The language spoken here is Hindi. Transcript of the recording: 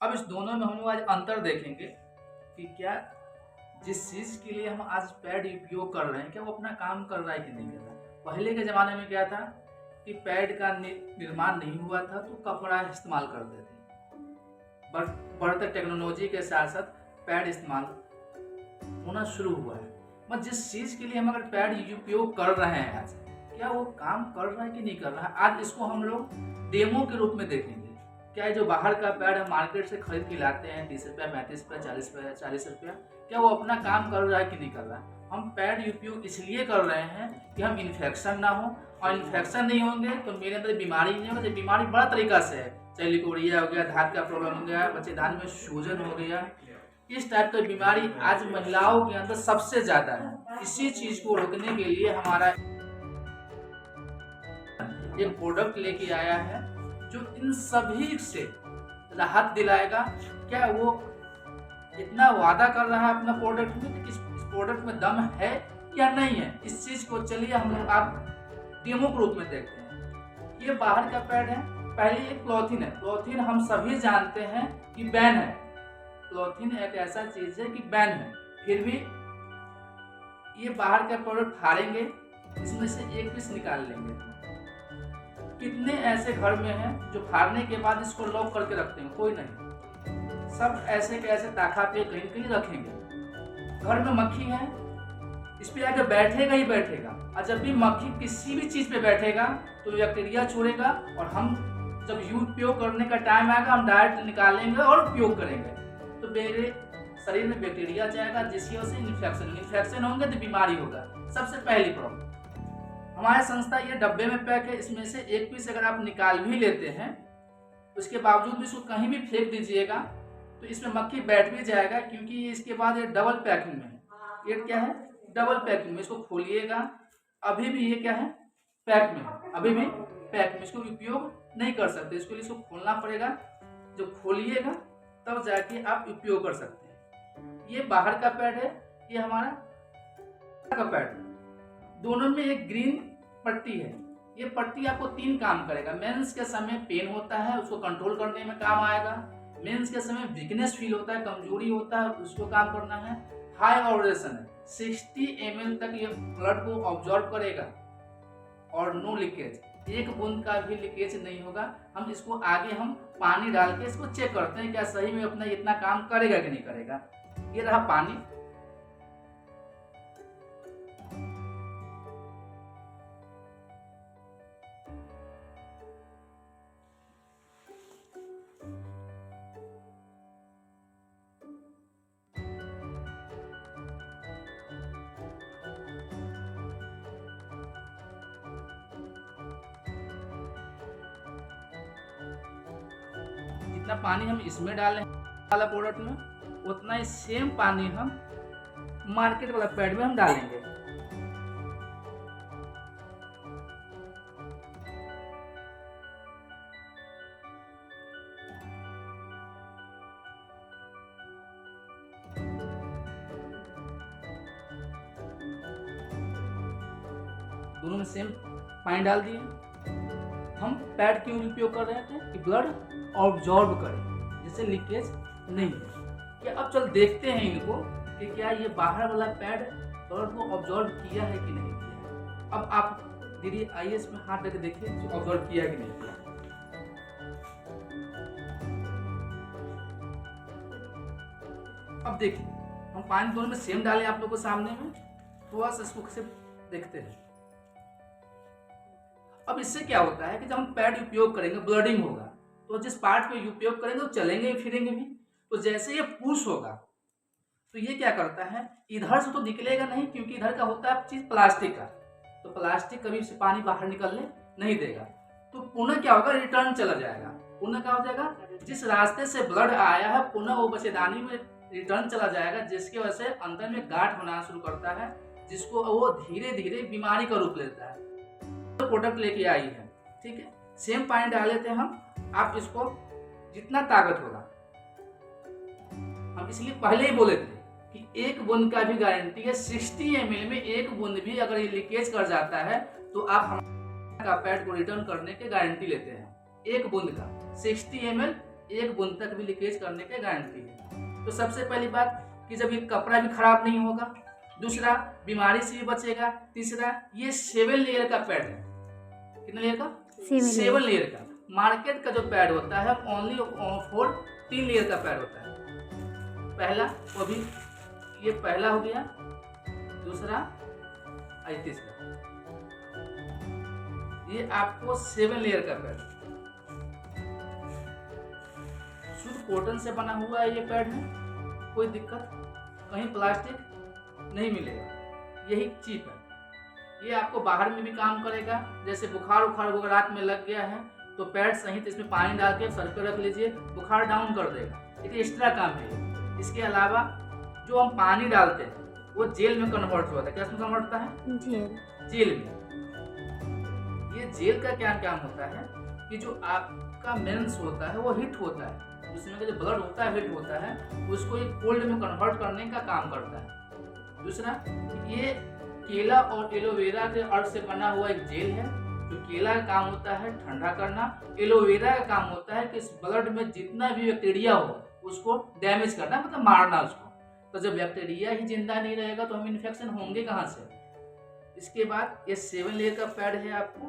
अब इस दोनों में हम लोग आज अंतर देखेंगे कि क्या जिस चीज़ के लिए हम आज पैड उपयोग कर रहे हैं क्या वो अपना काम कर रहा है कि नहीं कर रहा है। पहले के ज़माने में क्या था कि पैड का निर्माण नहीं हुआ था तो कपड़ा इस्तेमाल करते थे। बढ़ते टेक्नोलॉजी के साथ साथ पैड इस्तेमाल होना शुरू हुआ है। मतलब जिस चीज़ के लिए हम अगर पैड उपयोग कर रहे हैं आज, क्या वो काम कर रहा है कि नहीं कर रहा है। आज इसको हम लोग डेमो के रूप में देखेंगे। क्या है जो बाहर का पैड हम मार्केट से खरीद के लाते हैं 30 रुपया, 35 रुपया, 40 रुपया, क्या वो अपना काम कर रहा है कि नहीं कर रहा है। हम पैड उपयोग इसलिए कर रहे हैं कि हम इन्फेक्शन ना हो, और इन्फेक्शन नहीं होंगे तो मेरे अंदर बीमारी नहीं होगी। बीमारी बड़ा तरीका से है, चाहे लिकोरिया हो गया, धात का प्रॉब्लम हो गया, बच्चेदानी में सूजन हो गया, इस टाइप की बीमारी आज महिलाओं के अंदर सबसे ज्यादा है। इसी चीज को रोकने के लिए हमारा एक प्रोडक्ट लेके आया है जो इन सभी से राहत दिलाएगा। क्या वो इतना वादा कर रहा है अपना प्रोडक्ट में कि इस प्रोडक्ट में दम है या नहीं है, इस चीज को चलिए हम लोग आप डेमो के रूप में देखते हैं। ये बाहर का पैड है। पहले एक क्लॉथिन है। क्लॉथिन हम सभी जानते हैं कि बैन है। क्लॉथिन एक ऐसा चीज है कि बैन है, फिर भी ये बाहर का प्रोडक्ट फाड़ेंगे, इसमें से एक पीस निकाल लेंगे। कितने ऐसे घर में हैं जो फाड़ने के बाद इसको लॉक करके रखते हैं, कोई नहीं, सब ऐसे के ऐसे ताखा पे कहीं कहीं रखेंगे। घर में मक्खी है, इस पे आके बैठेगा ही बैठेगा, और जब भी मक्खी किसी भी चीज पे बैठेगा तो बैक्टीरिया छोड़ेगा, और हम जब उपयोग करने का टाइम आएगा हम डायरेक्ट निकालेंगे और उपयोग करेंगे तो मेरे शरीर में बैक्टीरिया जाएगा, जिसकी वजह से इन्फेक्शन होंगे तो बीमारी होगा। सबसे पहली प्रॉब्लम हमारे संस्था ये डब्बे में पैक है, इसमें से एक पीस अगर आप निकाल भी लेते हैं उसके बावजूद भी इसको कहीं भी फेंक दीजिएगा तो इसमें मक्खी बैठ भी जाएगा, क्योंकि ये इसके बाद ये डबल पैकिंग में है। ये क्या है, डबल पैकिंग में। इसको खोलिएगा, अभी भी ये क्या है, पैक में है, अभी भी पैक में, इसको उपयोग नहीं कर सकते। इसको लिए इसको खोलना पड़ेगा। जब खोलिएगा तब जाके आप उपयोग कर सकते हैं। ये बाहर का पैड है, ये हमारा का पैड। दोनों में एक ग्रीन पट्टी है। ये पट्टी आपको 3 काम करेगा। मेंस के समय पेन होता है, उसको कंट्रोल करने में काम आएगा। मेंस के समय वीकनेस फील होता है, कमजोरी होता है, उसको काम करना है। हाई ऑर्डरेशन है, 60 ml तक ये ब्लड को ऑब्जॉर्व करेगा, और नो लीकेज, एक बूंद का भी लीकेज नहीं होगा। हम इसको आगे हम पानी डाल के इसको चेक करते हैं क्या सही में अपना इतना काम करेगा कि नहीं करेगा। ये रहा पानी। जितना पानी हम इसमें डालें वाला प्रोडक्ट में, उतना ही सेम पानी हम मार्केट वाला पैड में हम डालेंगे। दोनों में सेम पानी डाल दिए। हम पैड क्यों उपयोग कर रहे थे कि ब्लड ऑब्जॉर्ब करे, जिससे लीकेज नहीं है। क्या अब चल देखते हैं इनको कि क्या ये बाहर वाला पैड ब्लड को ऑब्जॉर्ब किया है कि नहीं किया। अब आप दीदी आइए इसमें हाथ रख के देखिए ऑब्जॉर्ब किया है कि नहीं किया। अब देखिए हम पानी दोनों में सेम डालें आप लोगों को सामने में, थोड़ा सा इसको से देखते हैं। अब इससे क्या होता है कि जब हम पैड उपयोग करेंगे ब्लडिंग होगा, तो जिस पार्ट पे उपयोग करेंगे वो चलेंगे फिरेंगे भी। तो जैसे ये पुश होगा तो ये क्या करता है, इधर से तो निकलेगा नहीं, क्योंकि इधर का होता है चीज प्लास्टिक का, तो प्लास्टिक कभी से पानी बाहर निकलने नहीं देगा। तो पुनः क्या होगा, रिटर्न चला जाएगा। पुनः क्या हो जाएगा, जिस रास्ते से ब्लड आया है पुनः वो बच्चेदानी में रिटर्न चला जाएगा, जिसकी वजह से अंदर में गांठ होना शुरू करता है, जिसको वो धीरे धीरे बीमारी का रूप लेता है। तो प्रोडक्ट लेके आई है, ठीक है, सेम पानी डाले थे हम। आप इसको जितना ताकत होगा, हम इसलिए पहले ही बोले थे कि एक बूंद का भी गारंटी है। 60 ml में एक बूंद भी अगर ये लीकेज कर जाता है तो आप हमारा पैड को रिटर्न करने के गारंटी लेते हैं। एक बूंद का 60 ml एक बूंद तक भी लीकेज करने की गारंटी है। तो सबसे पहली बात कि जब ये कपड़ा भी खराब नहीं होगा, दूसरा बीमारी से भी बचेगा, तीसरा ये 7 लेयर का पैड है। कितने लेयर का? 7 लेयर का। मार्केट का जो पैड होता है ओनली फॉर 3 लेयर का पैड होता है। पहला वो भी ये पहला हो गया, दूसरा और तीसरा। ये आपको 7 लेयर का पैड, शुद्ध कॉटन से बना हुआ है ये पैड है, कोई दिक्कत कहीं प्लास्टिक नहीं मिलेगा, यही चीप है। ये आपको बाहर में भी काम करेगा, जैसे बुखार उखार अगर रात में लग गया है तो पैड सहित इसमें पानी डाल के सर पे रख लीजिए, बुखार डाउन कर देगा। एक एक्स्ट्रा काम है। इसके अलावा जो हम पानी डालते हैं वो जेल में कन्वर्ट होता है। क्या इसमें कन्वर्ट होता है? जेल में। ये जेल का क्या काम होता है कि जो आपका मेंस होता है वो हीट होता है, जिसमें का जो ब्लड होता है हीट होता है, उसको एक कोल्ड में कन्वर्ट करने का काम करता है। दूसरा, ये केला और एलोवेरा के अर्क से बना हुआ एक जेल है। जो केला का काम होता है ठंडा करना, एलोवेरा का काम होता है कि इस ब्लड में जितना भी बैक्टीरिया हो उसको डैमेज करना, मतलब मारना उसको। तो जब बैक्टीरिया ही जिंदा नहीं रहेगा तो हम इन्फेक्शन होंगे कहाँ से? इसके बाद ये 7 लेयर का पैड है आपको